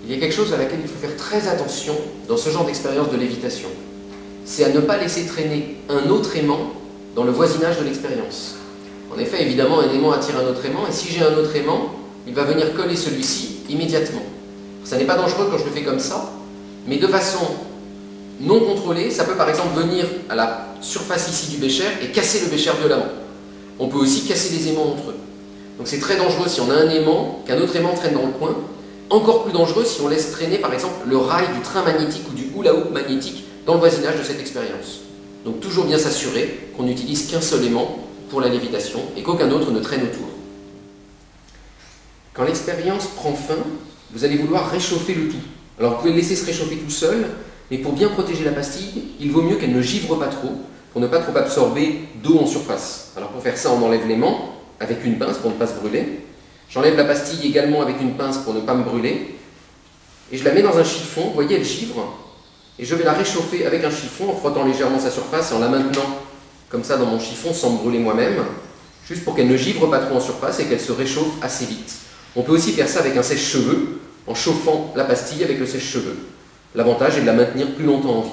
il y a quelque chose à laquelle il faut faire très attention dans ce genre d'expérience de lévitation. C'est à ne pas laisser traîner un autre aimant dans le voisinage de l'expérience. En effet, évidemment, un aimant attire un autre aimant, et si j'ai un autre aimant, il va venir coller celui-ci immédiatement. Ça n'est pas dangereux quand je le fais comme ça, mais de façon non contrôlée, ça peut par exemple venir à la surface ici du bécher et casser le bécher violemment. On peut aussi casser les aimants entre eux. Donc c'est très dangereux si on a un aimant, qu'un autre aimant traîne dans le coin. Encore plus dangereux si on laisse traîner par exemple le rail du train magnétique ou du hula-hoop magnétique dans le voisinage de cette expérience. Donc toujours bien s'assurer qu'on n'utilise qu'un seul aimant pour la lévitation et qu'aucun autre ne traîne autour. Quand l'expérience prend fin, vous allez vouloir réchauffer le tout. Alors vous pouvez le laisser se réchauffer tout seul, mais pour bien protéger la pastille, il vaut mieux qu'elle ne givre pas trop, pour ne pas trop absorber d'eau en surface. Alors pour faire ça, on enlève l'aimant avec une pince pour ne pas se brûler. J'enlève la pastille également avec une pince pour ne pas me brûler. Et je la mets dans un chiffon, vous voyez, elle givre. Et je vais la réchauffer avec un chiffon en frottant légèrement sa surface et en la maintenant comme ça dans mon chiffon sans me brûler moi-même, juste pour qu'elle ne givre pas trop en surface et qu'elle se réchauffe assez vite. On peut aussi faire ça avec un sèche-cheveux, en chauffant la pastille avec le sèche-cheveux. L'avantage est de la maintenir plus longtemps en vie.